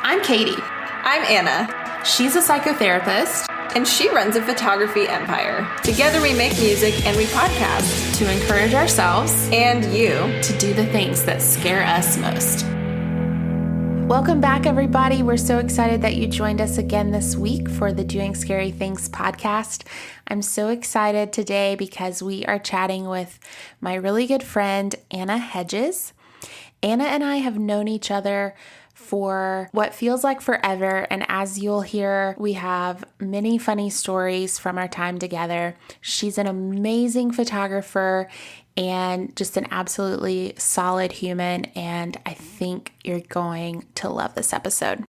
I'm Katie. I'm Anna. She's a psychotherapist. And she runs a photography empire. Together we make music and we podcast to encourage ourselves and you to do the things that scare us most. Welcome back, everybody. We're so excited that you joined us again this week for the Doing Scary Things podcast. I'm so excited today because we are chatting with my really good friend, Anna Hedges. Anna and I have known each other for what feels like forever, and as you'll hear, we have many funny stories from our time together. She's an amazing photographer and just an absolutely solid human, and I think you're going to love this episode.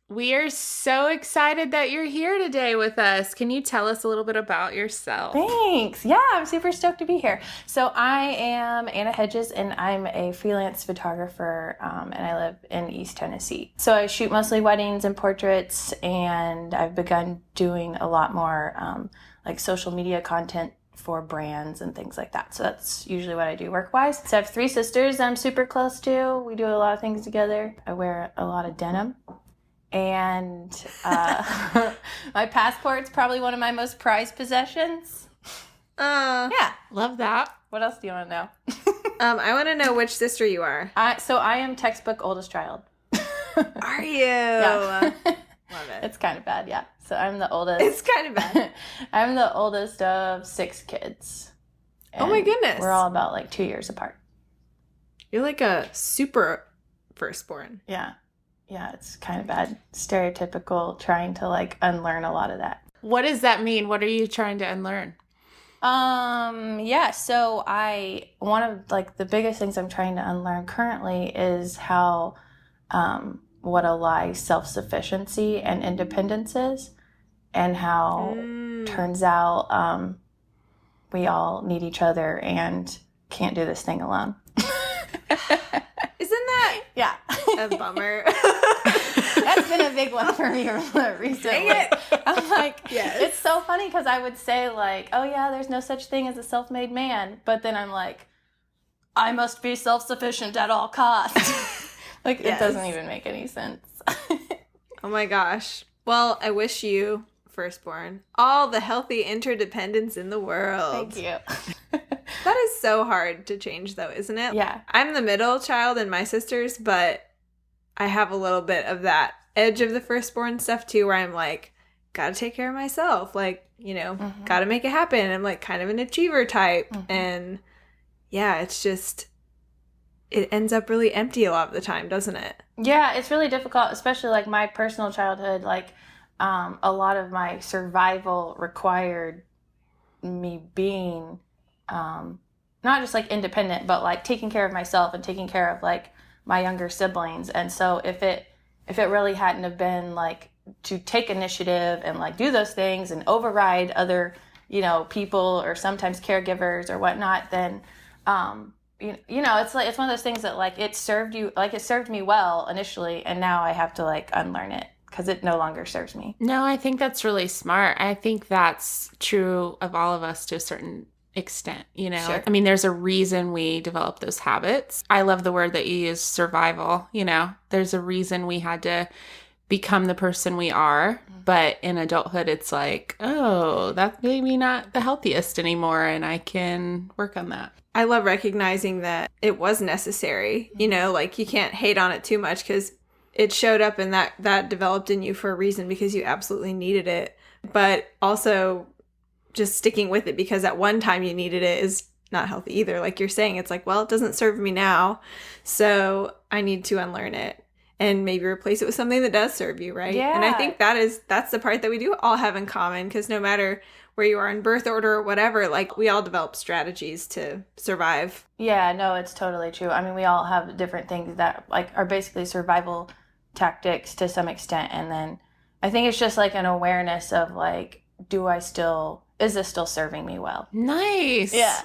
We are so excited that you're here today with us. Can you tell us a little bit about yourself? Thanks. Yeah, I'm super stoked to be here. So I am Anna Hedges, and I'm a freelance photographer, and I live in East Tennessee. So I shoot mostly weddings and portraits, and I've begun doing a lot more like social media content for brands and things like that. So that's usually what I do work-wise. So I have 3 sisters I'm super close to. We do a lot of things together. I wear a lot of denim. And my passport's probably one of my most prized possessions. Yeah. Love that. What else do you want to know? I want to know which sister you are. So I am textbook oldest child. Are you? Yeah. Love it. It's kind of bad, yeah. So I'm the oldest. It's kind of bad. I'm the oldest of 6 kids. Oh my goodness. We're all about like 2 years apart. You're like a super firstborn. Yeah. Yeah, it's kind of bad. Stereotypical, trying to like unlearn a lot of that. What does that mean? What are you trying to unlearn? Yeah, so one of like the biggest things I'm trying to unlearn currently is how, what a lie self-sufficiency and independence is, and how turns out, we all need each other and can't do this thing alone. Isn't that a bummer? That's been a big one for me recently. Dang it. I'm like, yes. It's so funny because I would say like, oh yeah, there's no such thing as a self-made man. But then I'm like, I must be self-sufficient at all costs. Like, Yes. It doesn't even make any sense. Oh my gosh. Well, I wish you, firstborn, all the healthy interdependence in the world. Thank you. That is so hard to change, though, isn't it? Yeah. I'm the middle child in my sisters, but I have a little bit of that edge of the firstborn stuff, too, where I'm like, gotta take care of myself. Like, gotta make it happen. I'm like kind of an achiever type. Mm-hmm. And yeah, it's just, it ends up really empty a lot of the time, doesn't it? Yeah, it's really difficult, especially like my personal childhood. Like, a lot of my survival required me being not just like independent, but like taking care of myself and taking care of like my younger siblings. And so if it really hadn't have been like to take initiative and like do those things and override other, people or sometimes caregivers or whatnot, then, it's like, it's one of those things that like it served me well initially. And now I have to like unlearn it because it no longer serves me. No, I think that's really smart. I think that's true of all of us to a certain extent, Sure. I mean, there's a reason we develop those habits. I love the word that you use, survival. There's a reason we had to become the person we are, but in adulthood it's like, oh, that's maybe not the healthiest anymore, and I can work on that. I love recognizing that it was necessary. Like you can't hate on it too much because it showed up and that developed in you for a reason because you absolutely needed it. But also just sticking with it because at one time you needed it is not healthy either. Like you're saying, it's like, well, it doesn't serve me now, so I need to unlearn it and maybe replace it with something that does serve you, right? Yeah. And I think that's the part that we do all have in common, because no matter where you are in birth order or whatever, like we all develop strategies to survive. Yeah, no, it's totally true. I mean, we all have different things that like are basically survival tactics to some extent. And then I think it's just like an awareness of like, is this still serving me well? Nice. Yeah.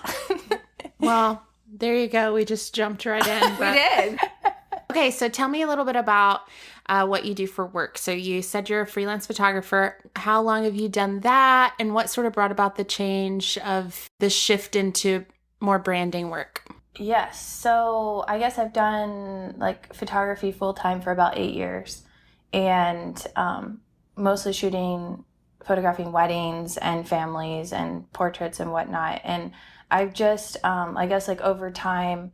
Well, there you go. We just jumped right in. We did. Okay, so tell me a little bit about what you do for work. So you said you're a freelance photographer. How long have you done that? And what sort of brought about the change of the shift into more branding work? Yes. So I guess I've done like photography full time for about 8 years. and mostly photographing weddings and families and portraits and whatnot. And I've just, I guess like over time,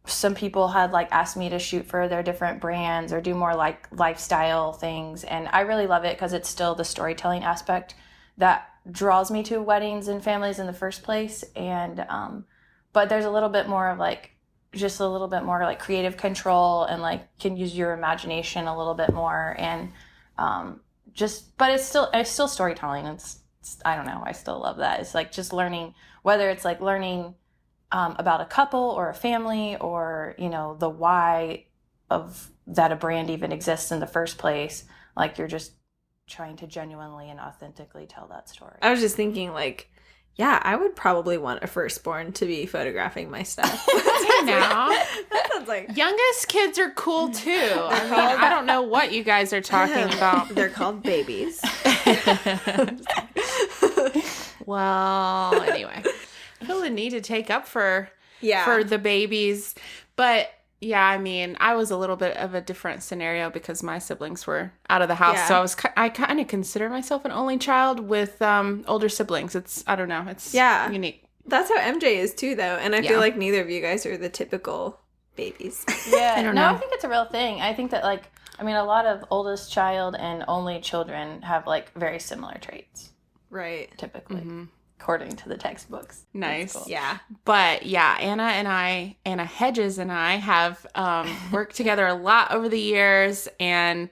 some people had like asked me to shoot for their different brands or do more like lifestyle things. And I really love it because it's still the storytelling aspect that draws me to weddings and families in the first place. And, but there's a little bit more of like, just a little bit more like creative control and like can use your imagination a little bit more. And, but it's still storytelling. It's I don't know. I still love that. It's like just learning, whether it's like learning about a couple or a family or, you know, the why of that a brand even exists in the first place. Like you're just trying to genuinely and authentically tell that story. I was just thinking like, yeah, I would probably want a firstborn to be photographing my stuff. You know, That sounds like youngest kids are cool too. I mean, I don't know what you guys are talking about. They're called babies. Well, anyway, I feel the need to take up for the babies, but yeah, I mean, I was a little bit of a different scenario because my siblings were out of the house, so I kind of consider myself an only child with older siblings. I don't know, it's unique. That's how MJ is too, though, and I feel like neither of you guys are the typical babies. Yeah, I don't know. I think it's a real thing. I think that like, I mean, a lot of oldest child and only children have like very similar traits. Right. Typically, according to the textbooks. Nice. Cool. Yeah. But yeah, Anna Hedges and I have worked together a lot over the years, and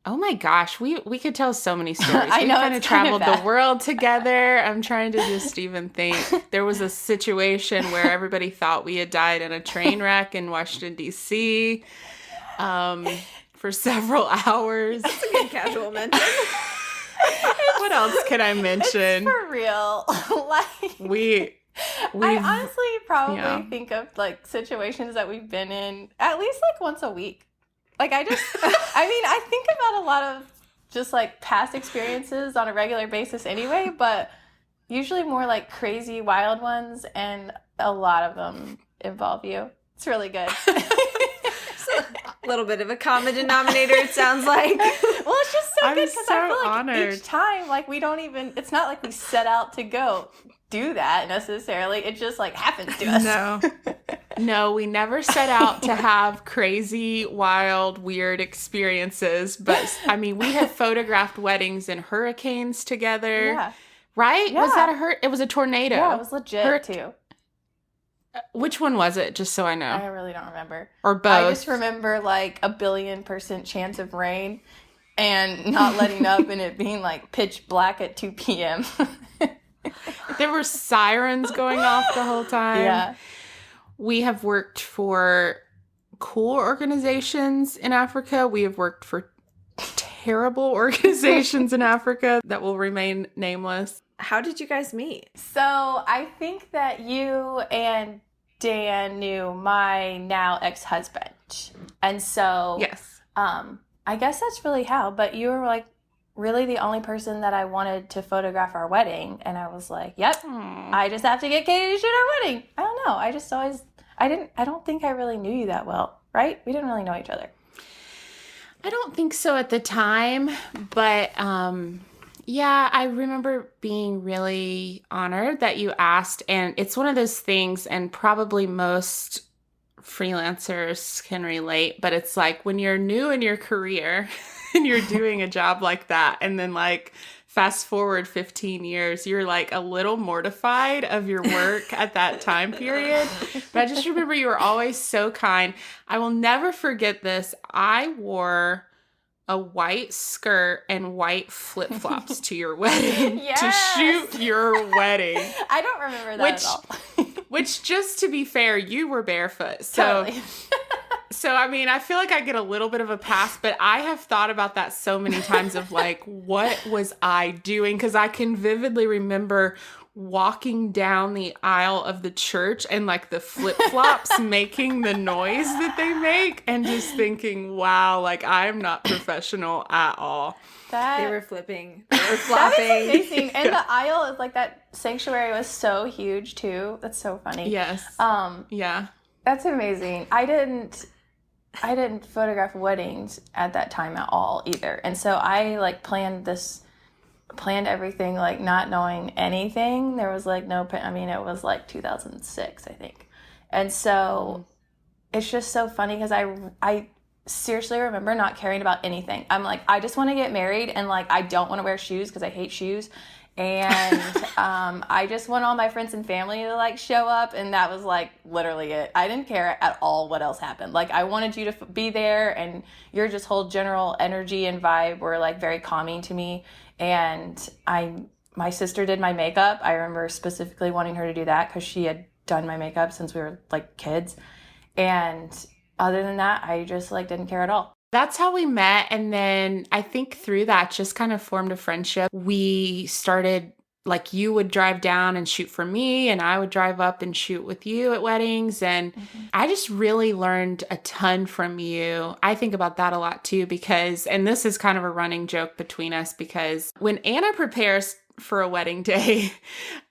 oh my gosh, we could tell so many stories. I know, we kind of it's kind of traveled the bad. world together. I'm trying to just even think. There was a situation where everybody thought we had died in a train wreck in Washington, D.C. For several hours. That's a good casual mention. What else can I mention? For real. Like We I honestly probably think of like situations that we've been in at least like once a week. Like I mean, I think about a lot of just like past experiences on a regular basis anyway, but usually more like crazy wild ones, and a lot of them involve you. It's really good. A little bit of a common denominator, it sounds like. Well, it's just so I'm good because so I feel like honored. each time, like we don't even, it's not like we set out to go do that necessarily. It just like happens to us. No, we never set out to have crazy, wild, weird experiences. But I mean, we have photographed weddings and hurricanes together. Yeah. Right? Yeah. Was that it was a tornado. Yeah, it was legit too. Which one was it? Just so I know. I really don't remember. Or both. I just remember like 1,000,000,000% chance of rain and not letting up and it being like pitch black at 2 p.m. There were sirens going off the whole time. Yeah. We have worked for cool organizations in Africa. We have worked for terrible organizations in Africa that will remain nameless. How did you guys meet? So I think that you and Dan knew my now ex-husband. And so Yes. I guess that's really how, but you were like really the only person that I wanted to photograph our wedding. And I was like, yep, I just have to get Katie to shoot our wedding. I don't know. I don't think I really knew you that well, right? We didn't really know each other. I don't think so at the time, but yeah, I remember being really honored that you asked. And it's one of those things, and probably most freelancers can relate, but it's like when you're new in your career and you're doing a job like that, and then like fast forward 15 years, you're like a little mortified of your work at that time period. But I just remember you were always so kind. I will never forget this. I wore a white skirt and white flip-flops to your wedding to shoot your wedding. I don't remember that at all. Which, just to be fair, you were barefoot. So, Totally. so I mean, I feel like I get a little bit of a pass, but I have thought about that so many times of like, what was I doing? Because I can vividly remember walking down the aisle of the church and like the flip-flops making the noise that they make, and just thinking, wow, like I am not professional at all. They were flipping. They were flopping. That is amazing. And the aisle is like, that sanctuary was so huge too. That's so funny. Yes. Yeah. Yeah. That's amazing. I didn't I didn't photograph weddings at that time at all either. And so I like planned everything like not knowing anything. There was like it was like 2006, I think. And so it's just so funny because I seriously remember not caring about anything. I'm like, I just want to get married, and like I don't want to wear shoes because I hate shoes. And I just want all my friends and family to like show up, and that was like literally it. I didn't care at all what else happened. Like I wanted you to be there, and your just whole general energy and vibe were like very calming to me. And my sister did my makeup. I remember specifically wanting her to do that because she had done my makeup since we were like kids. And other than that, I just like didn't care at all. That's how we met. And then I think through that just kind of formed a friendship. We started, like, you would drive down and shoot for me, and I would drive up and shoot with you at weddings. And I just really learned a ton from you. I think about that a lot too, because, and this is kind of a running joke between us, because when Anna prepares for a wedding day,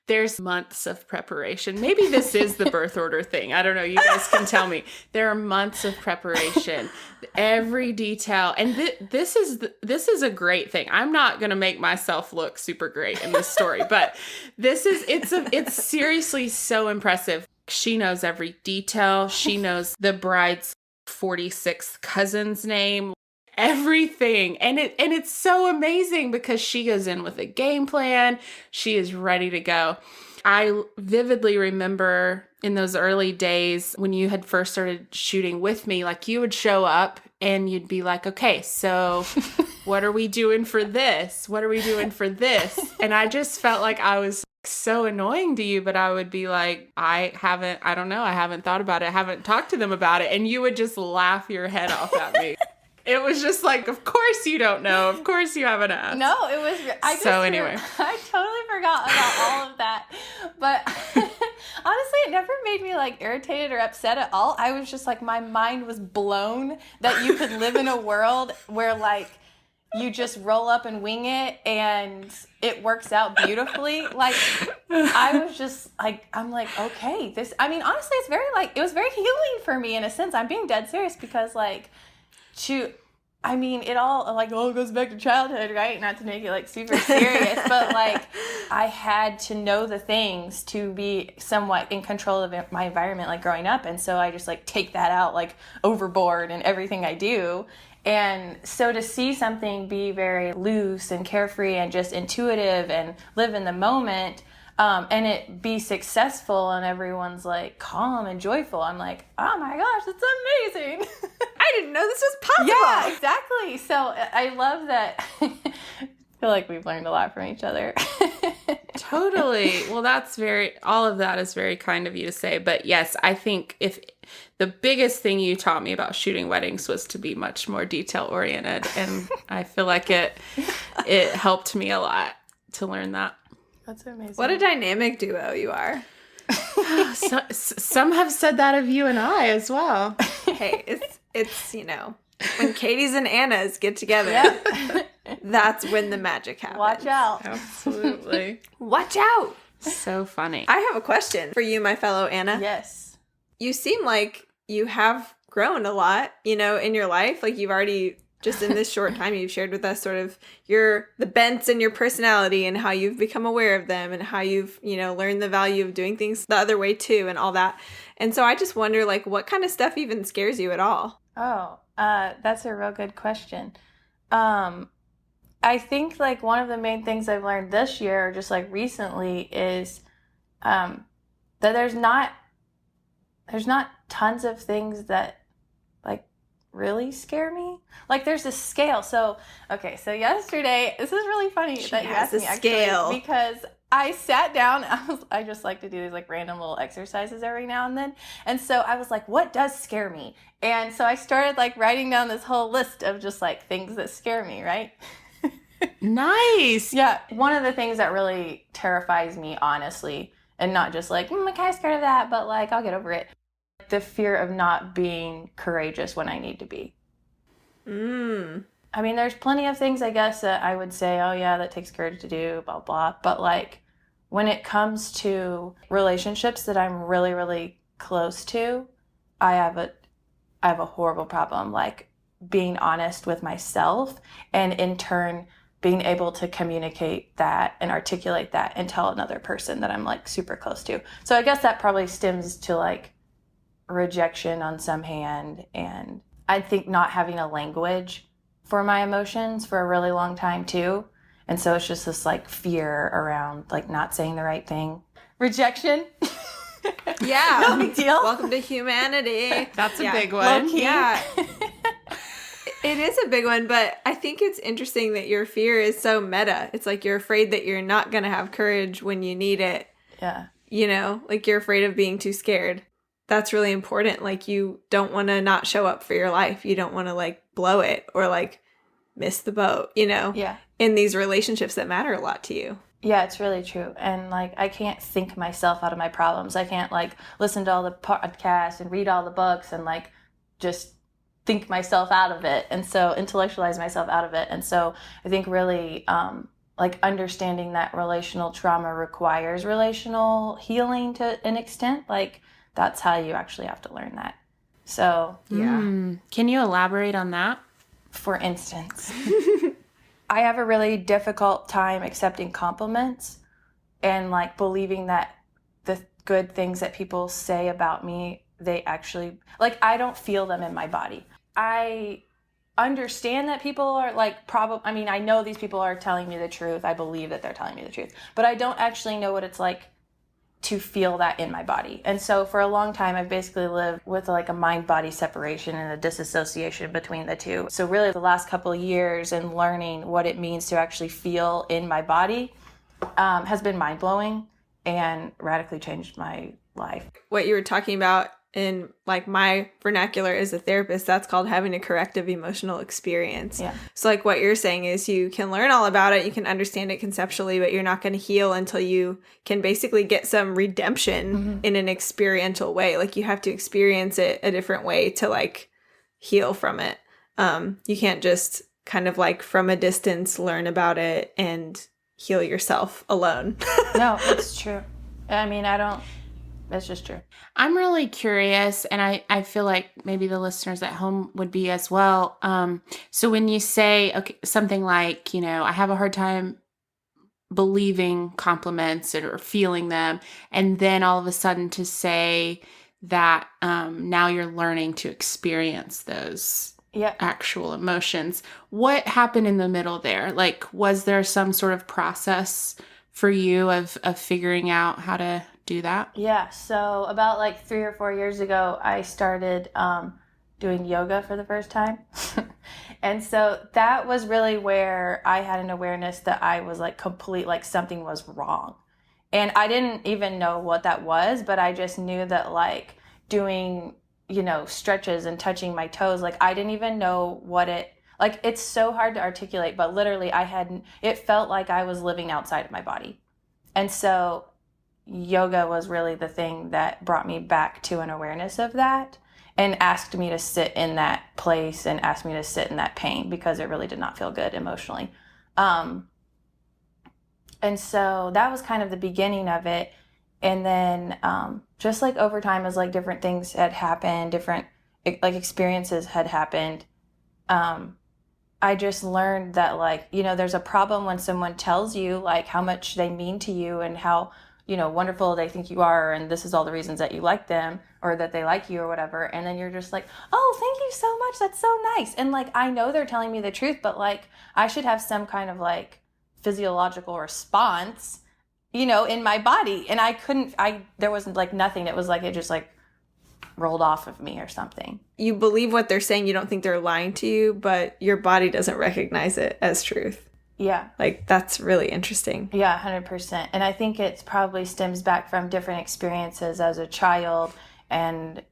there's months of preparation. Maybe this is the birth order thing. I don't know. You guys can tell me. There are months of preparation, every detail. And this is a great thing. I'm not going to make myself look super great in this story, but it's seriously so impressive. She knows every detail. She knows the bride's 46th cousin's name. Everything. And it's so amazing because she goes in with a game plan. She is ready to go. I vividly remember in those early days when you had first started shooting with me, like you would show up and you'd be like, okay, so what are we doing for this? What are we doing for this? And I just felt like I was so annoying to you, but I would be like, I haven't thought about it. I haven't talked to them about it. And you would just laugh your head off at me. It was just like, of course you don't know. Of course you haven't asked. No, it was... Anyway. I totally forgot about all of that. But honestly, it never made me like irritated or upset at all. I was just like, my mind was blown that you could live in a world where like you just roll up and wing it and it works out beautifully. Like, I was just like, I'm like, okay, honestly, it's very like, it was very healing for me in a sense. I'm being dead serious because like, it all like all goes back to childhood, right? Not to make it like super serious, but like I had to know the things to be somewhat in control of my environment, like growing up. And so I just like take that out like overboard in everything I do. And so to see something be very loose and carefree and just intuitive and live in the moment, and it be successful and everyone's like calm and joyful, I'm like, oh my gosh, that's amazing. I didn't know this was possible. Yeah, exactly. So I love that. I feel like we've learned a lot from each other. Totally. Well, all of that is very kind of you to say. But yes, I think if the biggest thing you taught me about shooting weddings was to be much more detail oriented. And I feel like it helped me a lot to learn that. That's amazing. What a dynamic duo you are. Some have said that of you and I as well. Hey, it's when Katie's and Anna's get together, that's when the magic happens. Watch out. Absolutely. Watch out. So funny. I have a question for you, my fellow Anna. Yes. You seem like you have grown a lot, in your life. Like you've already, just in this short time, you've shared with us sort of the bents in your personality and how you've become aware of them and how you've, learned the value of doing things the other way too and all that. And so I just wonder, like, what kind of stuff even scares you at all? Oh, that's a real good question. I think like one of the main things I've learned this year, or just like recently, is that there's not tons of things that like really scare me. Like there's a scale. So yesterday, this is really funny that you asked me actually, because I sat down. I just like to do these like random little exercises every now and then. And so I was like, what does scare me? And so I started like writing down this whole list of just like things that scare me, right? Nice. Yeah. One of the things that really terrifies me, honestly, and not just like, I'm kind of scared of that, but like, I'll get over it. The fear of not being courageous when I need to be. There's plenty of things, I guess, that I would say, oh yeah, that takes courage to do, blah, blah. But like, when it comes to relationships that I'm really, really close to, I have I have a horrible problem, like being honest with myself, and in turn being able to communicate that and articulate that and tell another person that I'm like super close to. So I guess that probably stems to like rejection on some hand, and I think not having a language for my emotions for a really long time too. And so it's just this like fear around like not saying the right thing. Rejection. Yeah. No big deal. Welcome to humanity. That's a big one. Low-key. Yeah. It is a big one, but I think it's interesting that your fear is so meta. It's like you're afraid that you're not going to have courage when you need it. Yeah. You know, like you're afraid of being too scared. That's really important. Like you don't want to not show up for your life. You don't want to like blow it or like miss the boat, you know? Yeah. In these relationships that matter a lot to you. Yeah, it's really true. And like, I can't think myself out of my problems. I can't like listen to all the podcasts and read all the books and like just think myself out of it. And so intellectualize myself out of it. And so I think really like understanding that relational trauma requires relational healing to an extent. Like that's how you actually have to learn that. So Yeah. Can you elaborate on that? for instance, I have a really difficult time accepting compliments and like believing that the good things that people say about me, they actually, like, I don't feel them in my body. I understand that people are like, I mean, I know these people are telling me the truth. I believe that they're telling me the truth, but I don't actually know what it's like to feel that in my body. And so for a long time, I've basically lived with like a mind-body separation and a disassociation between the two. So really the last couple of years and learning what it means to actually feel in my body has been mind-blowing and radically changed my life. What you were talking about in like my vernacular as a therapist, that's called having a corrective emotional experience. Yeah. So like what you're saying is you can learn all about it, you can understand it conceptually, but you're not going to heal until you can basically get some redemption in an experiential way. Like you have to experience it a different way to like heal from it. You can't just kind of like from a distance learn about it and heal yourself alone. No, it's true. I mean, that's just true. I'm really curious, and I feel like maybe the listeners at home would be as well. So when you say something like, I have a hard time believing compliments or feeling them, and then all of a sudden to say that now you're learning to experience those actual emotions, what happened in the middle there? Like, was there some sort of process for you of figuring out how to do that? Yeah. So about like 3 or 4 years ago, I started doing yoga for the first time. And so that was really where I had an awareness that I was like like something was wrong. And I didn't even know what that was, but I just knew that like doing, stretches and touching my toes, like I didn't even know what like it's so hard to articulate, but literally it felt like I was living outside of my body. And so yoga was really the thing that brought me back to an awareness of that and asked me to sit in that place and asked me to sit in that pain because it really did not feel good emotionally. And so that was kind of the beginning of it. And then just like over time as like different things had happened, different like experiences had happened, I just learned that like, there's a problem when someone tells you like how much they mean to you and how wonderful they think you are, and this is all the reasons that you like them or that they like you or whatever. And then you're just like, oh, thank you so much. That's so nice. And like, I know they're telling me the truth, but like, I should have some kind of like physiological response, in my body. And there wasn't like nothing. It was like, it just like rolled off of me or something. You believe what they're saying. You don't think they're lying to you, but your body doesn't recognize it as truth. Yeah. Like, that's really interesting. Yeah, 100%. And I think it probably stems back from different experiences as a child and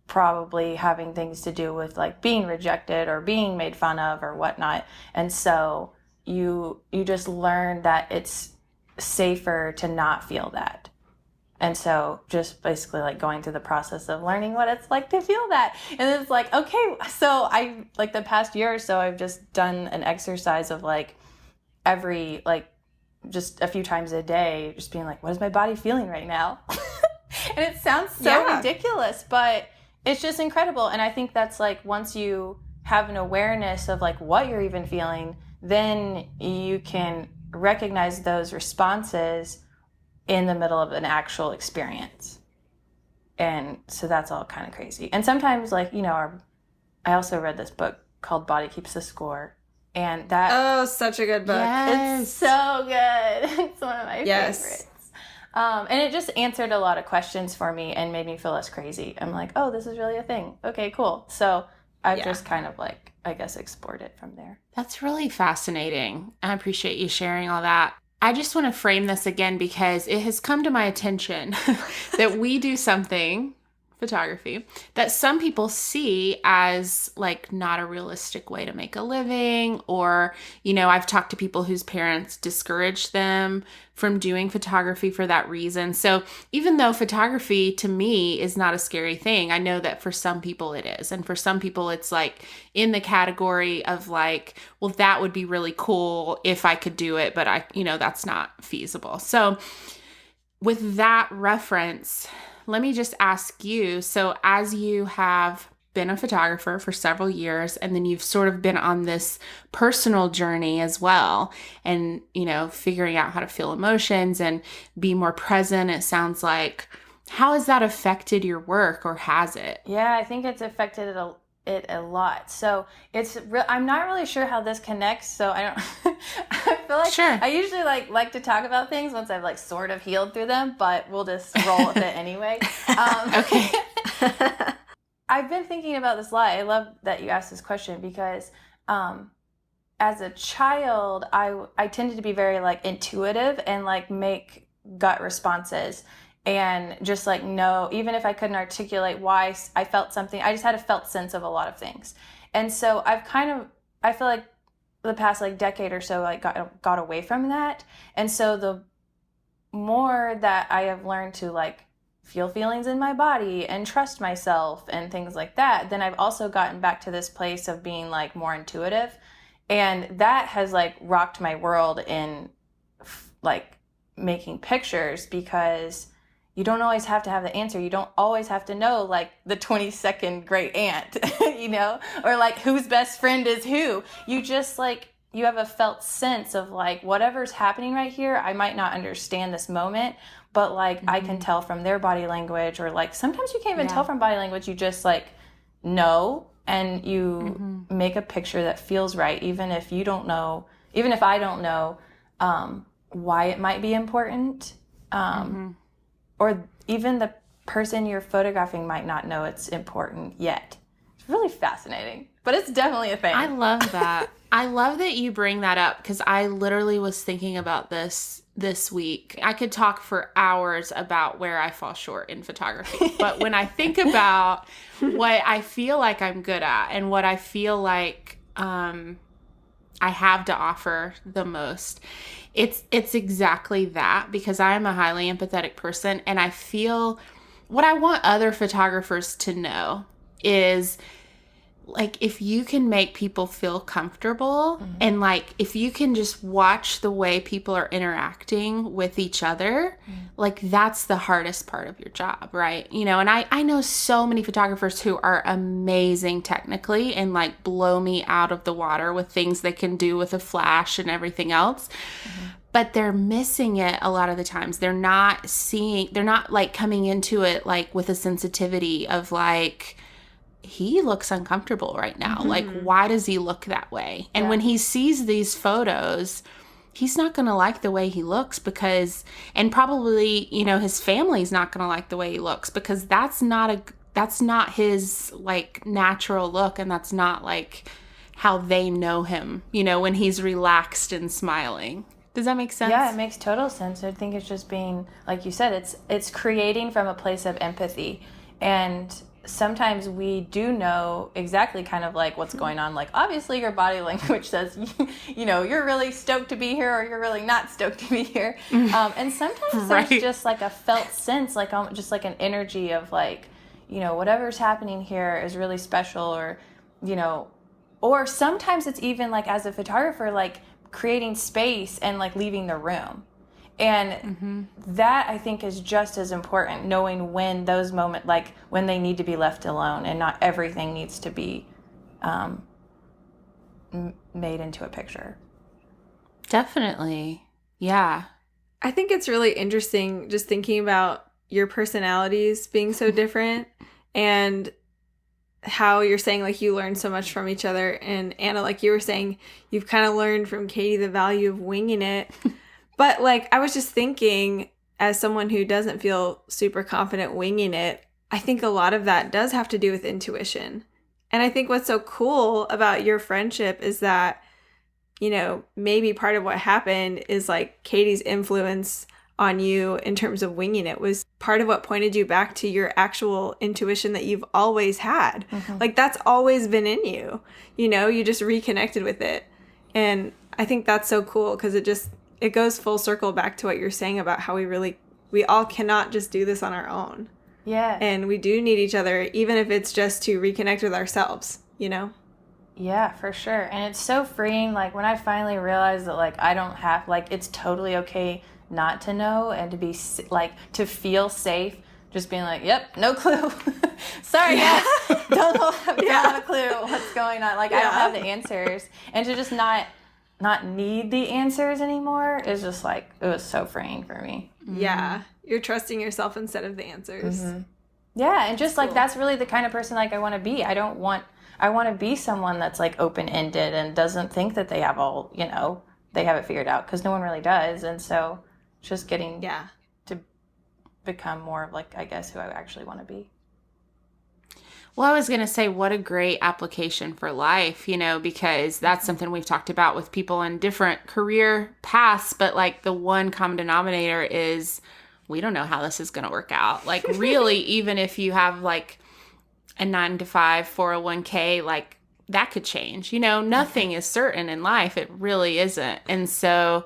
probably having things to do with like being rejected or being made fun of or whatnot. And so you just learn that it's safer to not feel that. And so just basically like going through the process of learning what it's like to feel that. And it's like, okay, so I like the past year or so, I've just done an exercise of like, every like just a few times a day just being like, what is my body feeling right now? And it sounds so ridiculous, but it's just incredible. And I think that's like, once you have an awareness of like what you're even feeling, then you can recognize those responses in the middle of an actual experience. And so that's all kind of crazy. And sometimes, like, you know, I also read this book called Body Keeps the Score. And that... Oh, such a good book. Yes. It's so good. It's one of my favorites. And it just answered a lot of questions for me and made me feel less crazy. I'm like, oh, this is really a thing. Okay, cool. So I've just kind of like, I guess, explored it from there. That's really fascinating. I appreciate you sharing all that. I just want to frame this again because it has come to my attention that we do something, photography, that some people see as like not a realistic way to make a living, or, you know, I've talked to people whose parents discouraged them from doing photography for that reason. So even though photography to me is not a scary thing, I know that for some people it is. And for some people it's like in the category of like, well, that would be really cool if I could do it, but that's not feasible. So with that reference, let me just ask you, so as you have been a photographer for several years, and then you've sort of been on this personal journey as well, and, you know, figuring out how to feel emotions and be more present, it sounds like, how has that affected your work, or has it? Yeah, I think it's affected it a lot. So I'm not really sure how this connects. So I don't, I feel like Sure. I usually like to talk about things once I've like sort of healed through them, but we'll just roll with it anyway. Okay. I've been thinking about this a lot. I love that you asked this question because, as a child, I tended to be very like intuitive and like make gut responses. And just like know, even if I couldn't articulate why I felt something, I just had a felt sense of a lot of things. And so I feel like the past like decade or so, like got away from that. And so the more that I have learned to like feel feelings in my body and trust myself and things like that, then I've also gotten back to this place of being like more intuitive. And that has like rocked my world in like making pictures, because you don't always have to have the answer. You don't always have to know like the 22nd great aunt, you know, or like whose best friend is who. You just like, you have a felt sense of like whatever's happening right here. I might not understand this moment, but like I can tell from their body language, or like sometimes you can't even tell from body language. You just like know, and you make a picture that feels right, even if you don't know, even if I don't know why it might be important. Or even the person you're photographing might not know it's important yet. It's really fascinating, but it's definitely a thing. I love that. I love that you bring that up, because I literally was thinking about this week. I could talk for hours about where I fall short in photography, but when I think about what I feel like I'm good at and what I feel like I have to offer the most, it's exactly that, because I'm a highly empathetic person, and I feel what I want other photographers to know is like, if you can make people feel comfortable and like if you can just watch the way people are interacting with each other, like that's the hardest part of your job, right? You know, and I know so many photographers who are amazing technically and like blow me out of the water with things they can do with a flash and everything else. But they're missing it a lot of the times. They're not like coming into it like with a sensitivity of like, he looks uncomfortable right now. Like, why does he look that way? And when he sees these photos, he's not going to like the way he looks, because, and probably, you know, his family's not going to like the way he looks, because that's not his like natural look. And that's not like how they know him, you know, when he's relaxed and smiling. Does that make sense? Yeah, it makes total sense. I think it's just being, like you said, it's creating from a place of empathy. And sometimes we do know exactly kind of like what's going on. Like, obviously your body language says, you know, you're really stoked to be here, or you're really not stoked to be here. And sometimes there's just like a felt sense, like just like an energy of like, you know, whatever's happening here is really special, or, you know, or sometimes it's even like as a photographer, like creating space and like leaving the room. And that, I think, is just as important, knowing when those moments, like when they need to be left alone and not everything needs to be made into a picture. Definitely. Yeah. I think it's really interesting just thinking about your personalities being so different and how you're saying, like, you learn so much from each other. And Anna, like you were saying, you've kind of learned from Katie the value of winging it. But, like, I was just thinking, as someone who doesn't feel super confident winging it, I think a lot of that does have to do with intuition. And I think what's so cool about your friendship is that, you know, maybe part of what happened is, like, Katie's influence on you in terms of winging it was part of what pointed you back to your actual intuition that you've always had. Like, that's always been in you. You know, you just reconnected with it. And I think that's so cool because it goes full circle back to what you're saying about how we all cannot just do this on our own. Yeah. And we do need each other, even if it's just to reconnect with ourselves, you know? Yeah, for sure. And it's so freeing. Like, when I finally realized that, like, I don't have, like, it's totally okay not to know and to be, like, to feel safe, just being like, yep, no clue. Sorry, guys. Don't have a clue what's going on. Like, I don't have the answers. And to just not need the answers anymore is just, like, it was so freeing for me. Yeah. You're trusting yourself instead of the answers. Yeah, and just, like, that's really the kind of person, like, I want to be. I want to be someone that's, like, open-ended and doesn't think that they have all, you know, they have it figured out, because no one really does. And so just getting to become more of, like, I guess, who I actually want to be. Well, I was going to say, what a great application for life, you know, because that's something we've talked about with people in different career paths. But, like, the one common denominator is we don't know how this is going to work out. Like, really, even if you have, like, a 9-to-5 401k, like, that could change. You know, nothing is certain in life. It really isn't. And so,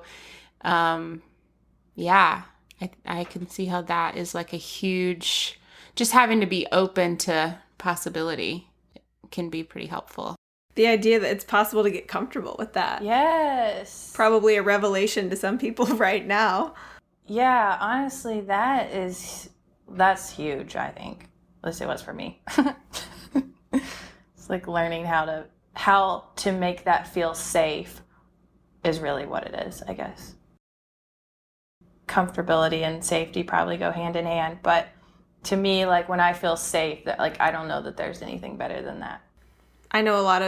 yeah, I can see how that is, like, a huge, just having to be open to possibility can be pretty helpful. The idea that it's possible to get comfortable with that. Yes. Probably a revelation to some people right now. Yeah, honestly, that's huge, I think. At least it was for me. It's like learning how to make that feel safe is really what it is, I guess. Comfortability and safety probably go hand in hand, but to me, like, when I feel safe, that, like, I don't know that there's anything better than that. I know a lot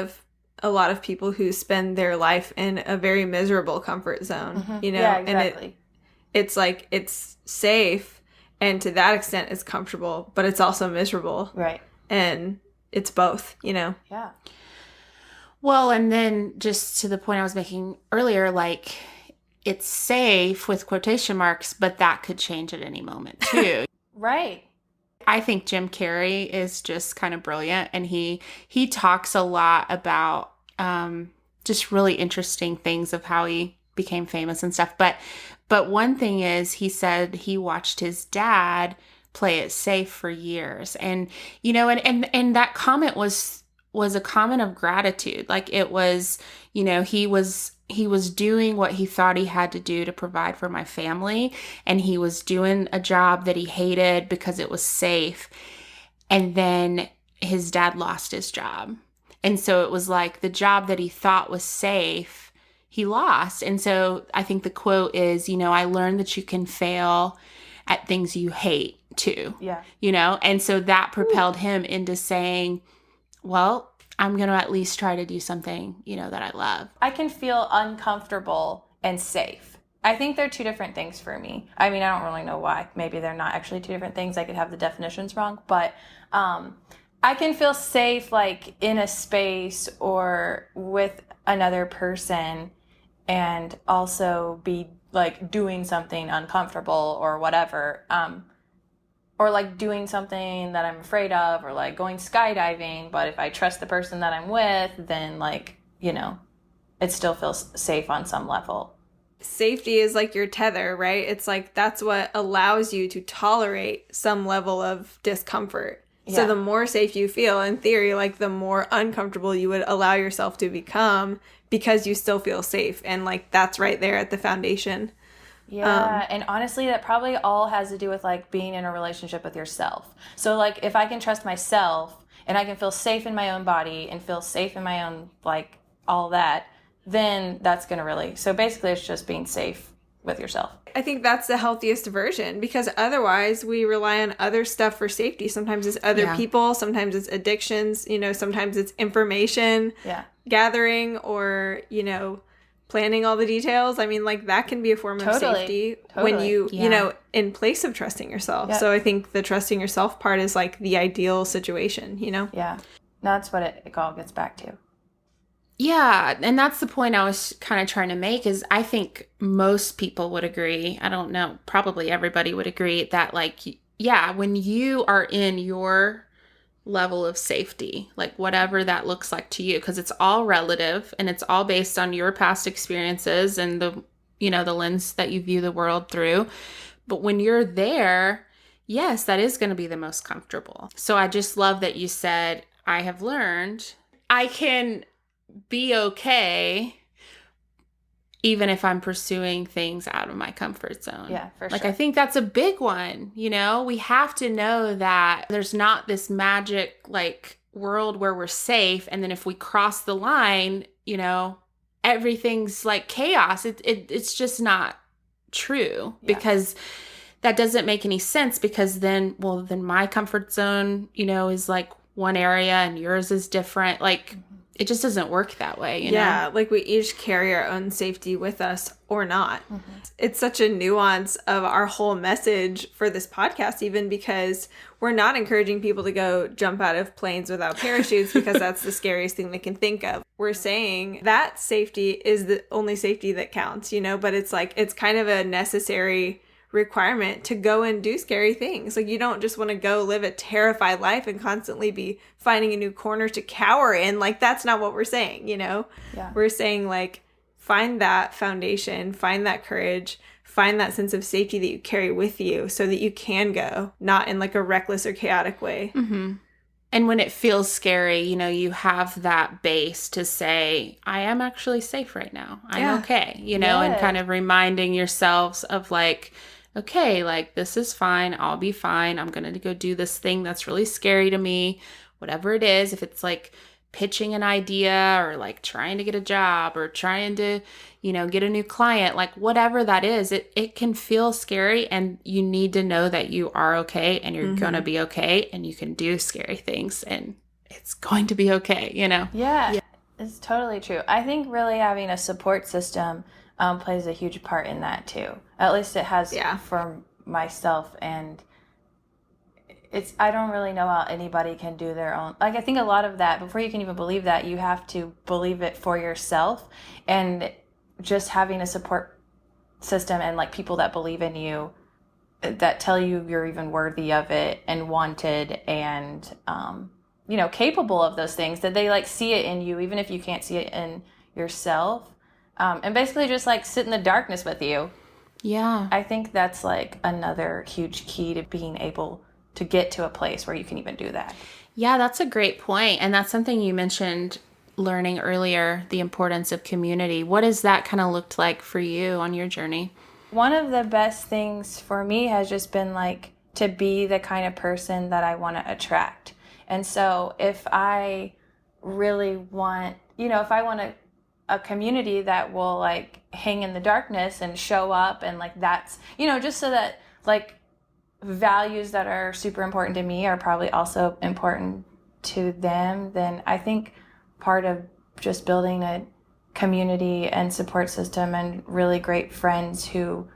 of people who spend their life in a very miserable comfort zone, you know, Yeah, exactly. And it's like, it's safe, and to that extent it's comfortable, but it's also miserable. Right. And it's both, you know? Yeah. Well, and then just to the point I was making earlier, like, it's safe with quotation marks, but that could change at any moment too. Right. I think Jim Carrey is just kind of brilliant, and he talks a lot about just really interesting things of how he became famous and stuff. But one thing is, he said he watched his dad play it safe for years, and you know, and that comment was a comment of gratitude. Like, it was, you know, he was doing what he thought he had to do to provide for my family. And he was doing a job that he hated because it was safe. And then his dad lost his job. And so it was like the job that he thought was safe, he lost. And so I think the quote is, you know, I learned that you can fail at things you hate too. Yeah. You know, and so that propelled him into saying, well, I'm going to at least try to do something, you know, that I love. I can feel uncomfortable and safe. I think they're two different things for me. I mean, I don't really know why. Maybe they're not actually two different things. I could have the definitions wrong. But I can feel safe, like, in a space or with another person, and also be, like, doing something uncomfortable or whatever. Or, like, doing something that I'm afraid of, or, like, going skydiving. But if I trust the person that I'm with, then, like, you know, it still feels safe on some level. Safety is like your tether, right? It's like, that's what allows you to tolerate some level of discomfort. Yeah. So the more safe you feel, in theory, like, the more uncomfortable you would allow yourself to become, because you still feel safe. And, like, that's right there at the foundation Yeah. And honestly, that probably all has to do with like being in a relationship with yourself. So like if I can trust myself and I can feel safe in my own body and feel safe in my own, like all that, then that's going to really, so basically it's just being safe with yourself. I think that's the healthiest version, because otherwise we rely on other stuff for safety. Sometimes it's other people, sometimes it's addictions, sometimes it's information gathering, or, planning all the details. I mean, like that can be a form of safety when you, in place of trusting yourself. Yep. So I think the trusting yourself part is like the ideal situation, Yeah. That's what it all gets back to. Yeah, and that's the point I was kind of trying to make, is I think most people would agree, I don't know, probably everybody would agree that like, yeah, when you are in your level of safety, like whatever that looks like to you, because it's all relative and it's all based on your past experiences and the lens that you view the world through. But when you're there, yes, that is going to be the most comfortable. So I just love that you said, I have learned I can be okay even if I'm pursuing things out of my comfort zone. Yeah, for sure. Like, I think that's a big one. We have to know that there's not this magic like world where we're safe, and then if we cross the line, everything's like chaos. It's just not true, because that doesn't make any sense, because then my comfort zone, is like one area and yours is different. Like, it just doesn't work that way, Yeah, like we each carry our own safety with us or not. Mm-hmm. It's such a nuance of our whole message for this podcast, even, because we're not encouraging people to go jump out of planes without parachutes because that's the scariest thing they can think of. We're saying that safety is the only safety that counts, but it's like, it's kind of a necessary requirement to go and do scary things. Like, you don't just want to go live a terrified life and constantly be finding a new corner to cower in. Like, that's not what we're saying, Yeah. We're saying, like, find that foundation, find that courage, find that sense of safety that you carry with you so that you can go, not in like a reckless or chaotic way. Mm-hmm. And when it feels scary, you have that base to say, I am actually safe right now. I'm okay, and kind of reminding yourselves of like, okay, like, this is fine. I'll be fine. I'm going to go do this thing that's really scary to me, whatever it is. If it's like pitching an idea or like trying to get a job or trying to, get a new client, like whatever that is, it can feel scary, and you need to know that you are okay and you're going to be okay, and you can do scary things and it's going to be okay, Yeah, it's totally true. I think really having a support system plays a huge part in that too. At least it has for myself, and I don't really know how anybody can do their own. Like, I think a lot of that, before you can even believe that, you have to believe it for yourself, and just having a support system and like people that believe in you, that tell you you're even worthy of it and wanted and, capable of those things, that they like see it in you, even if you can't see it in yourself. And basically just like sit in the darkness with you. Yeah. I think that's like another huge key to being able to get to a place where you can even do that. Yeah, that's a great point. And that's something you mentioned learning earlier, the importance of community. What has that kind of looked like for you on your journey? One of the best things for me has just been like to be the kind of person that I want to attract. And so if I really want, if I want a community that will like hang in the darkness and show up, and like that's, just so that like values that are super important to me are probably also important to them, then I think part of just building a community and support system and really great friends who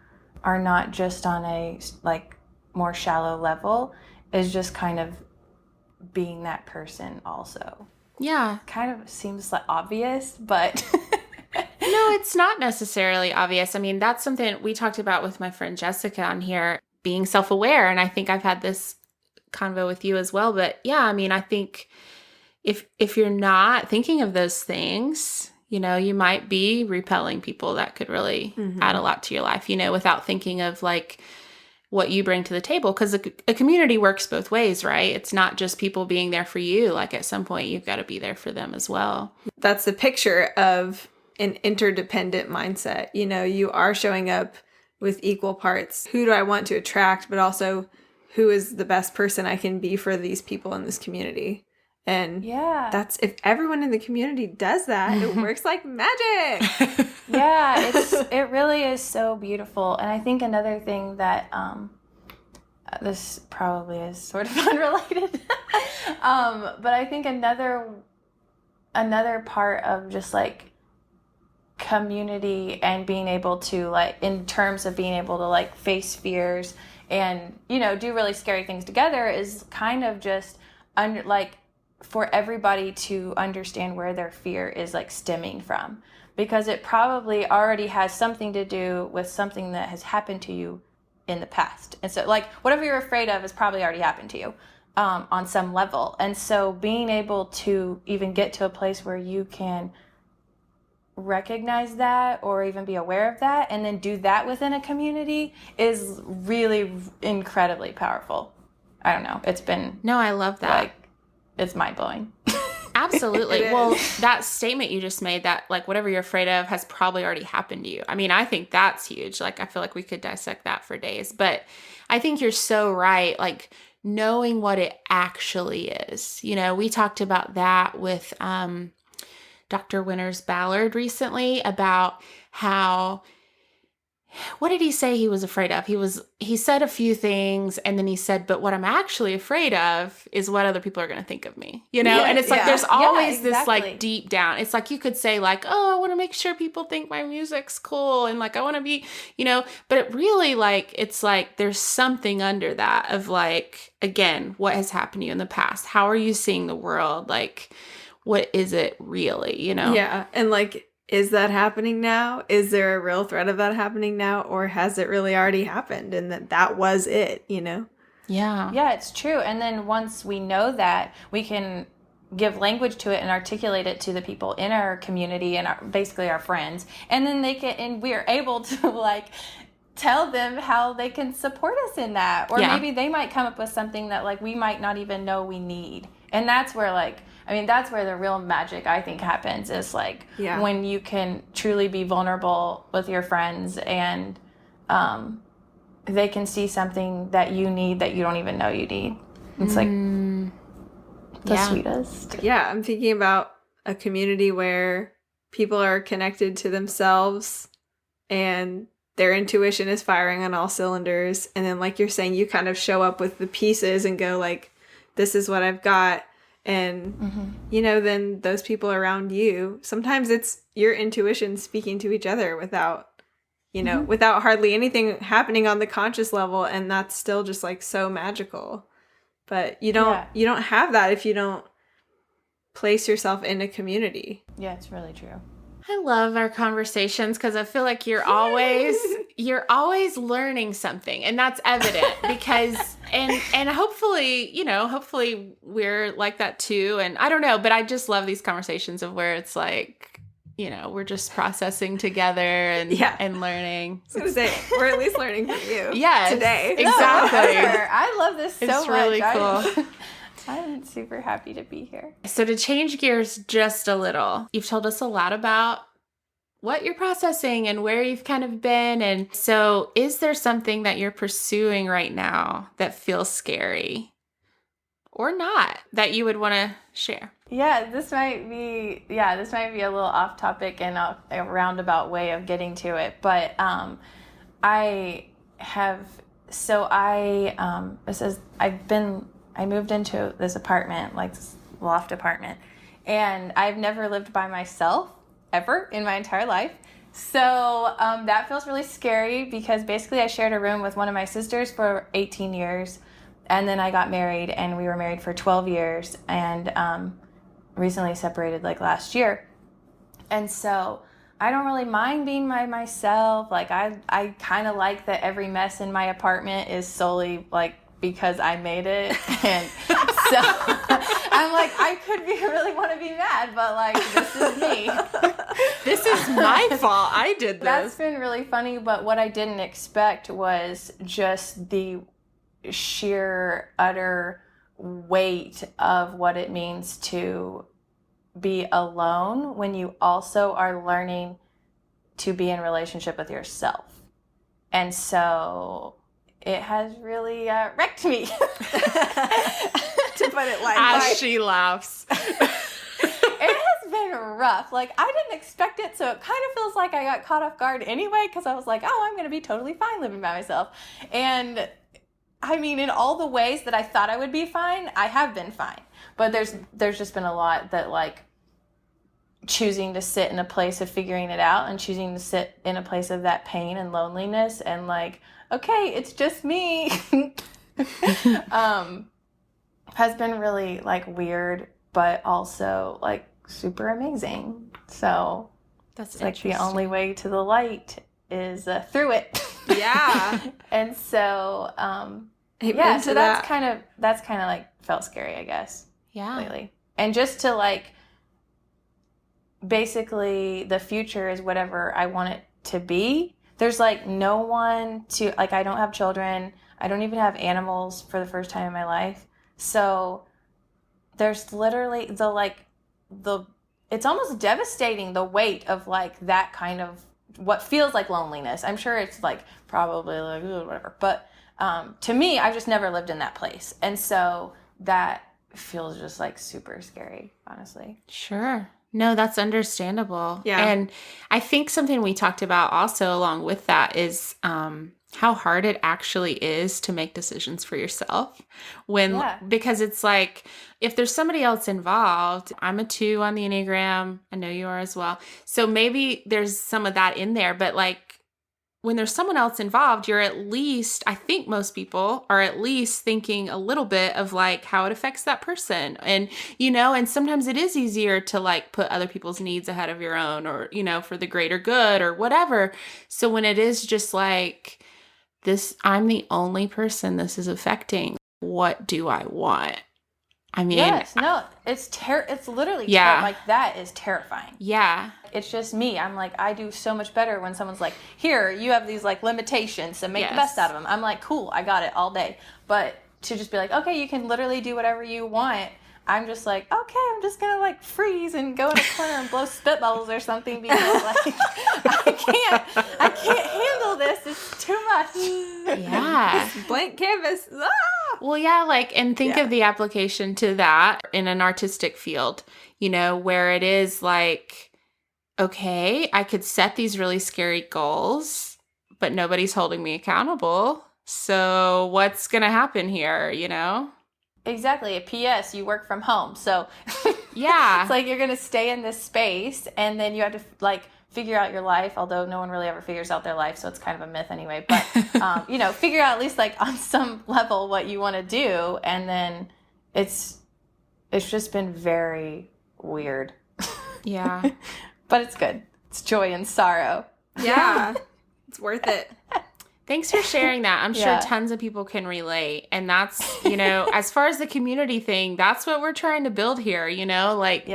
are not just on a like more shallow level is just kind of being that person also. Yeah. Kind of seems like obvious, but no, it's not necessarily obvious. I mean, that's something we talked about with my friend Jessica on here, being self-aware. And I think I've had this convo with you as well. But yeah, I mean, I think if you're not thinking of those things, you might be repelling people that could really add a lot to your life, without thinking of like what you bring to the table. Because a community works both ways, right? It's not just people being there for you. Like, at some point, you've got to be there for them as well. That's the picture of an interdependent mindset. You are showing up with equal parts. Who do I want to attract, but also who is the best person I can be for these people in this community? And that's, if everyone in the community does that, it works like magic. Yeah, it really is so beautiful. And I think another thing that this probably is sort of unrelated, but I think another part of just like community and being able to, like, in terms of being able to like face fears and, you know, do really scary things together, is kind of just for everybody to understand where their fear is like stemming from, because it probably already has something to do with something that has happened to you in the past. And so like whatever you're afraid of has probably already happened to you on some level. And so being able to even get to a place where you can recognize that or even be aware of that and then do that within a community is really incredibly powerful. I don't know. It's been... No, I love that. Like, it's mind-blowing. Absolutely. Well, that statement you just made, that like whatever you're afraid of has probably already happened to you. I mean, I think that's huge. Like, I feel like we could dissect that for days, but I think you're so right. Like, knowing what it actually is. You know, we talked about that with Dr. Winters Ballard recently, about how, what did he say he was afraid of? He said a few things, and then he said, but what I'm actually afraid of is what other people are going to think of me, you know? And it's like, there's always this like deep down, it's like, you could say like, oh, I want to make sure people think my music's cool. And like, I want to be, you know, but it really like, it's like, there's something under that of like, again, what has happened to you in the past? How are you seeing the world? Like, what is it really, you know? Yeah. And like, is that happening now? Is there a real threat of that happening now? Or has it really already happened and that was it, you know? Yeah. Yeah, it's true. And then once we know that, we can give language to it and articulate it to the people in our community and basically our friends. And then we are able to like tell them how they can support us in that. Or maybe they might come up with something that like we might not even know we need. And that's where like, I mean, that's where the real magic, I think, happens, is like when you can truly be vulnerable with your friends and they can see something that you need that you don't even know you need. It's like the sweetest. Yeah, I'm thinking about a community where people are connected to themselves and their intuition is firing on all cylinders. And then, like you're saying, you kind of show up with the pieces and go like, this is what I've got. And, you know, then those people around you, sometimes it's your intuition speaking to each other without, you know, without hardly anything happening on the conscious level. And that's still just like so magical. But you don't have that if you don't place yourself in a community. Yeah, it's really true. I love our conversations because I feel like you're always learning something, and that's evident because and hopefully, you know, hopefully we're like that too. And I don't know, but I just love these conversations of where it's like, you know, we're just processing together and learning. I was gonna say, we're at least learning from you. Yes, today. Exactly. I love this so much. It's really cool. I'm super happy to be here. So to change gears just a little, you've told us a lot about what you're processing and where you've kind of been. And so is there something that you're pursuing right now that feels scary or not that you would want to share? Yeah, this might be a little off topic and a roundabout way of getting to it. But I moved into this apartment, like this loft apartment, and I've never lived by myself ever in my entire life. So that feels really scary because basically I shared a room with one of my sisters for 18 years, and then I got married, and we were married for 12 years, and recently separated like last year. And so I don't really mind being by myself. Like I kind of like that every mess in my apartment is solely like because I made it. And so I'm like, I could really want to be mad, but like, this is me. This is my fault. I did this. That's been really funny, but what I didn't expect was just the sheer, utter weight of what it means to be alone when you also are learning to be in relationship with yourself. And so it has really wrecked me. To put it lightly. As she laughs. It has been rough. Like, I didn't expect it, so it kind of feels like I got caught off guard anyway, because I was like, oh, I'm going to be totally fine living by myself. And I mean, in all the ways that I thought I would be fine, I have been fine. But there's just been a lot that, like, choosing to sit in a place of figuring it out and choosing to sit in a place of that pain and loneliness and, like, okay, it's just me, has been really, like, weird, but also, like, super amazing. So That's like the only way to the light is through it. Yeah. And so Amen so that's kind of like felt scary, I guess. Yeah. Lately. And just to, like, basically the future is whatever I want it to be. There's, like, no one to, like, I don't have children. I don't even have animals for the first time in my life. So there's literally it's almost devastating, the weight of, like, that kind of what feels like loneliness. I'm sure it's, like, probably like whatever. But to me, I've just never lived in that place. And so that feels just, like, super scary, honestly. Sure. No, that's understandable. Yeah. And I think something we talked about also along with that is how hard it actually is to make decisions for yourself because it's like, if there's somebody else involved, I'm a 2 on the Enneagram. I know you are as well. So maybe there's some of that in there, but, like, when there's someone else involved, you're at least, I think most people are at least thinking a little bit of, like, how it affects that person. And, and sometimes it is easier to, like, put other people's needs ahead of your own, or, for the greater good or whatever. So when it is just like this, I'm the only person this is affecting. What do I want? I mean, yes, no, it's literally like, that is terrifying. Yeah. It's just me. I'm like, I do so much better when someone's like, here, you have these, like, limitations, so make the best out of them. I'm like, cool, I got it all day. But to just be like, okay, you can literally do whatever you want, I'm just like, okay, I'm just gonna, like, freeze and go in a corner and blow spit bubbles or something, because, like, I can't handle this. It's too much. Yeah. Blank canvas. Ah! Well, yeah, like, and think of the application to that in an artistic field, where it is like, okay, I could set these really scary goals, but nobody's holding me accountable. So what's going to happen here, Exactly. A P.S. You work from home. So yeah, it's like you're going to stay in this space, and then you have to, like, figure out your life, although no one really ever figures out their life, so it's kind of a myth anyway. But, figure out at least, like, on some level what you want to do, and then it's just been very weird. Yeah. But it's good. It's joy and sorrow. Yeah. It's worth it. Thanks for sharing that. I'm sure tons of people can relate. And that's, as far as the community thing, that's what we're trying to build here, like,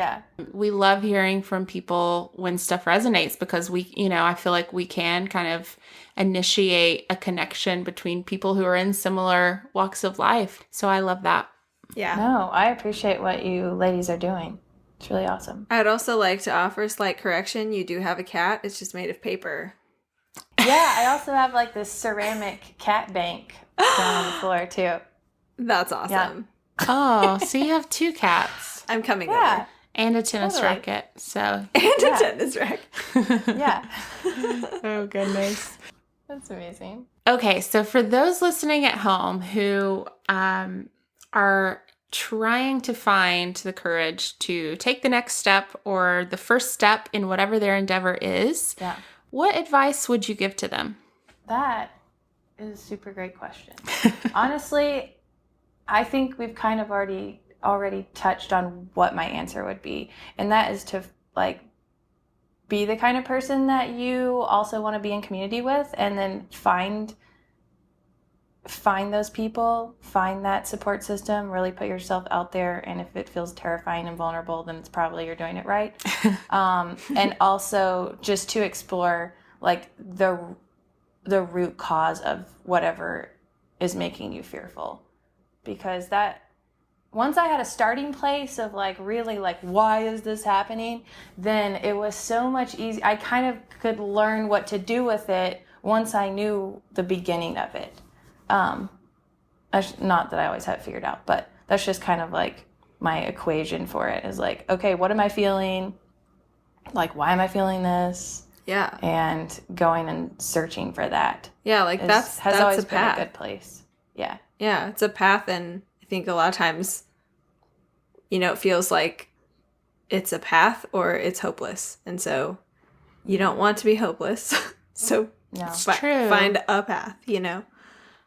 we love hearing from people when stuff resonates, because we, I feel like we can kind of initiate a connection between people who are in similar walks of life. So I love that. Yeah. No, I appreciate what you ladies are doing. It's really awesome. I'd also like to offer a slight correction. You do have a cat. It's just made of paper. Yeah, I also have, like, this ceramic cat bank down on the floor, too. That's awesome. Yeah. Oh, so you have 2 cats. I'm coming over. And a tennis racket. So. And a tennis racket. Yeah. Oh, goodness. That's amazing. Okay, so for those listening at home who are trying to find the courage to take the next step or the first step in whatever their endeavor is, what advice would you give to them? That is a super great question. Honestly, I think we've kind of already touched on what my answer would be. And that is to, like, be the kind of person that you also want to be in community with, and then find those people, find that support system, really put yourself out there. And if it feels terrifying and vulnerable, then it's probably you're doing it right. And also just to explore, like, the root cause of whatever is making you fearful. Because that, once I had a starting place of, like, really, like, why is this happening, then it was so much easier. I kind of could learn what to do with it once I knew the beginning of it. Not that I always have it figured out, but that's just kind of like my equation for it is like, okay, what am I feeling? Like, why am I feeling this? Yeah. And going and searching for that. Yeah, like that's always a been path. a good place. Yeah. Yeah, it's a path, and I think a lot of times, it feels like it's a path or it's hopeless. And so you don't want to be hopeless. So No. True. Find a path,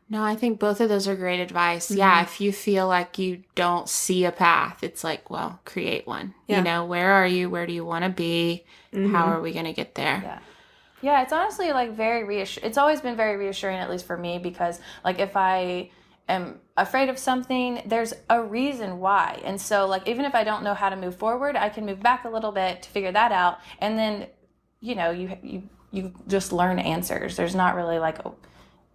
No, I think both of those are great advice. Mm-hmm. Yeah, if you feel like you don't see a path, it's like, well, create one. Yeah. Where are you? Where do you want to be? Mm-hmm. How are we going to get there? Yeah. Yeah, it's honestly like very reassuring. It's always been very reassuring, at least for me, because like if I am afraid of something, there's a reason why. And so like even if I don't know how to move forward, I can move back a little bit to figure that out. And then, you just learn answers. There's not really like,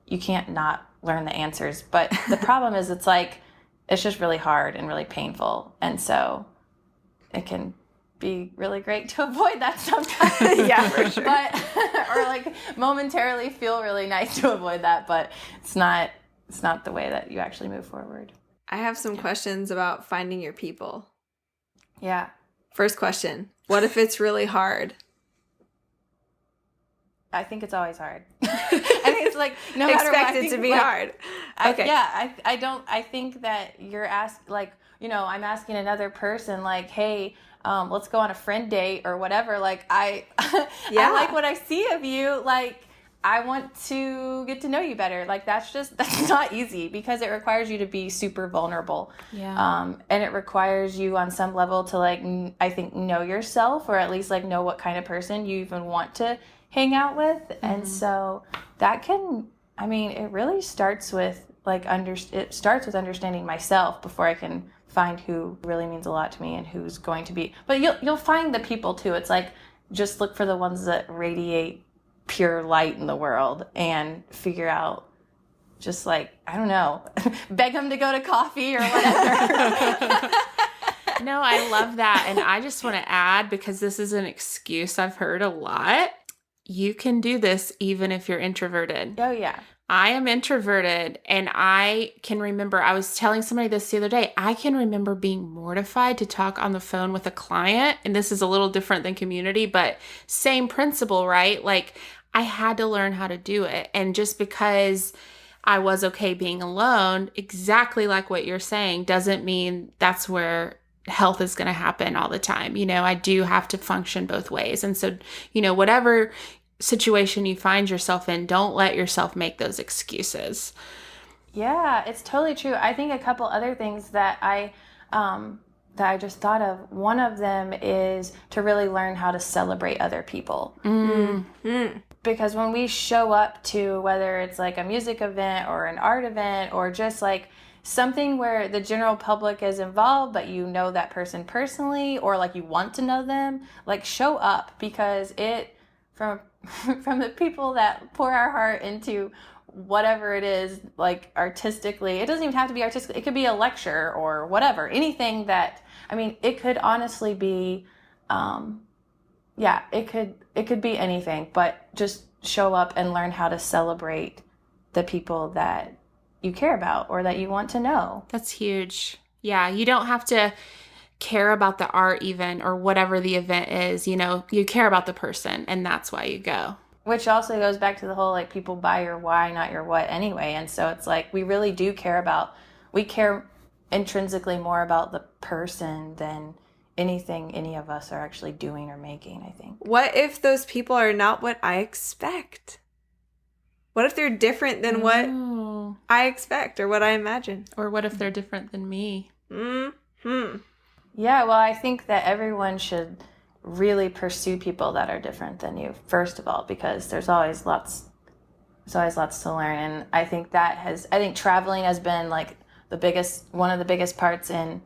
you can't not learn the answers. But the problem is it's just really hard and really painful. And so it can be really great to avoid that sometimes. Yeah, for sure. Or like momentarily feel really nice to avoid that, but it's not the way that you actually move forward. I have some questions about finding your people. Yeah. First question. What if it's really hard? I think it's always hard. I think it's like no matter expect what, it to be hard. Okay. I think that you're asked like, I'm asking another person like, hey, let's go on a friend date or whatever. Like I like what I see of you. Like I want to get to know you better. Like that's not easy because it requires you to be super vulnerable. Yeah. And it requires you on some level to like, I think know yourself or at least like know what kind of person you even want to hang out with. Mm-hmm. And so that it really starts with like it starts with understanding myself before I can find who really means a lot to me and who's going to be. But you'll find the people too. It's like just look for the ones that radiate pure light in the world and figure out just like, I don't know, beg them to go to coffee or whatever. No, I love that. And I just want to add, because this is an excuse I've heard a lot. You can do this even if you're introverted. Oh, yeah. I am introverted, and I can remember, I was telling somebody this the other day, I can remember being mortified to talk on the phone with a client, and this is a little different than community, but same principle, right? Like, I had to learn how to do it, and just because I was okay being alone, exactly like what you're saying, doesn't mean that's where health is going to happen all the time. I do have to function both ways, and so, whatever situation you find yourself in, don't let yourself make those excuses. Yeah, it's totally true. I think a couple other things that I just thought of, one of them is to really learn how to celebrate other people. Mm-hmm. Because when we show up to, whether it's like a music event or an art event or just like something where the general public is involved, but you know that person personally or like you want to know them, like show up, because from the people that pour our heart into whatever it is, like artistically, it doesn't even have to be artistic. It could be a lecture or whatever, anything that, it could honestly be, it could be anything, but just show up and learn how to celebrate the people that you care about or that you want to know. That's huge. Yeah. You don't have to care about the art even or whatever the event is, you care about the person, and that's why you go. Which also goes back to the whole like people buy your why, not your what anyway. And so it's like we really do we care intrinsically more about the person than anything any of us are actually doing or making, I think. What if those people are not what I expect? What if they're different than what I expect or what I imagine? Or what if they're different than me? Mm-hmm. Yeah, well, I think that everyone should really pursue people that are different than you, first of all, because there's always lots to learn. And I think traveling has been like one of the biggest parts in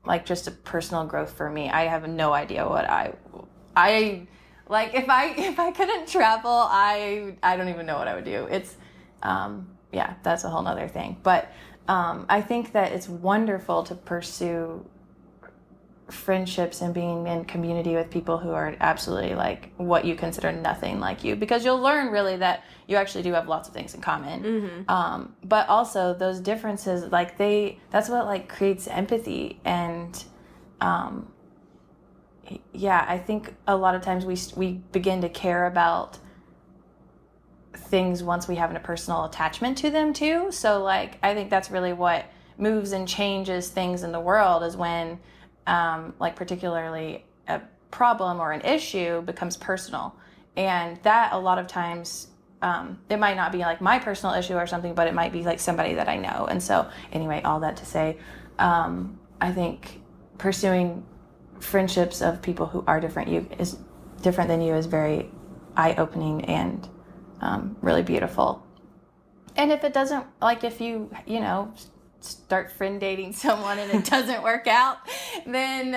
like just a personal growth for me. I have no idea what I like if I couldn't travel, I don't even know what I would do. It's that's a whole nother thing. But I think that it's wonderful to pursue friendships and being in community with people who are absolutely like what you consider nothing like you, because you'll learn really that you actually do have lots of things in common. But also those differences, like that's what like creates empathy. And I think a lot of times we begin to care about things once we have a personal attachment to them too. So like I think that's really what moves and changes things in the world, is when like particularly a problem or an issue becomes personal. And that a lot of times it might not be like my personal issue or something, but it might be like somebody that I know. And so anyway, all that to say, I think pursuing friendships of people who are different than you is very eye-opening and really beautiful. And if it doesn't, like if you start friend dating someone and it doesn't work out, then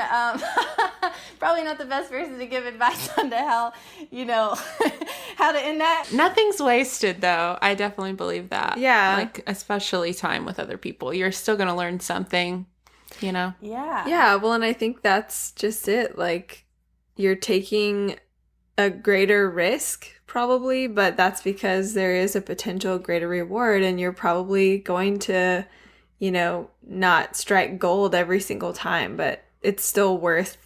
probably not the best person to give advice on to how to end that. Nothing's wasted, though. I definitely believe that. Yeah. Like, especially time with other people. You're still going to learn something, Yeah. Yeah, well, and I think that's just it. Like, you're taking a greater risk, probably, but that's because there is a potential greater reward, and you're probably going to not strike gold every single time, but it's still worth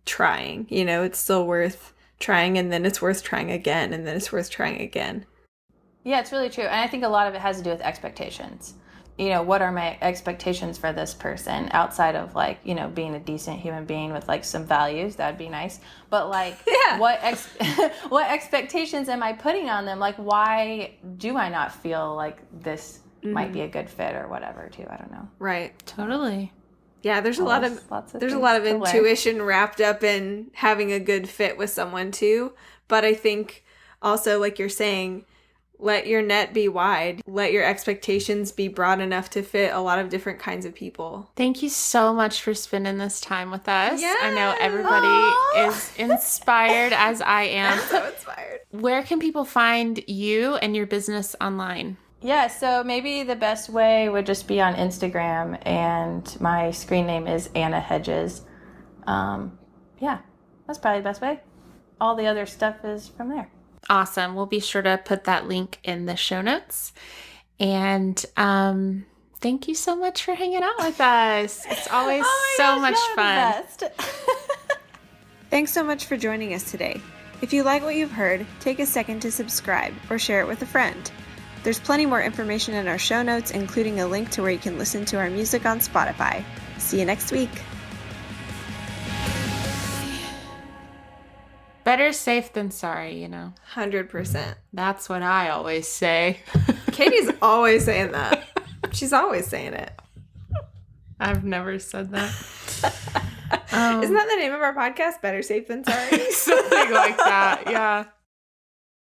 trying. It's still worth trying, and then it's worth trying again, and then it's worth trying again. Yeah, it's really true. And I think a lot of it has to do with expectations. What are my expectations for this person outside of like, being a decent human being with like some values? That'd be nice. But like, what expectations am I putting on them? Like, why do I not feel like this might be a good fit or whatever too? I don't know. Right. Totally. Yeah, there's a lot of intuition wrapped up in having a good fit with someone too. But I think also, like you're saying, let your net be wide. Let your expectations be broad enough to fit a lot of different kinds of people. Thank you so much for spending this time with us. Yeah. I know everybody is inspired as I am. I'm so inspired. Where can people find you and your business online? Yeah, so maybe the best way would just be on Instagram, and my screen name is Anna Hedges. That's probably the best way. All the other stuff is from there. Awesome. We'll be sure to put that link in the show notes. And thank you so much for hanging out with us. It's always much fun. Thanks so much for joining us today. If you like what you've heard, take a second to subscribe or share it with a friend. There's plenty more information in our show notes, including a link to where you can listen to our music on Spotify. See you next week. Better safe than sorry, 100%. That's what I always say. Katie's always saying that. She's always saying it. I've never said that. Isn't that the name of our podcast? Better safe than sorry? Something like that, yeah.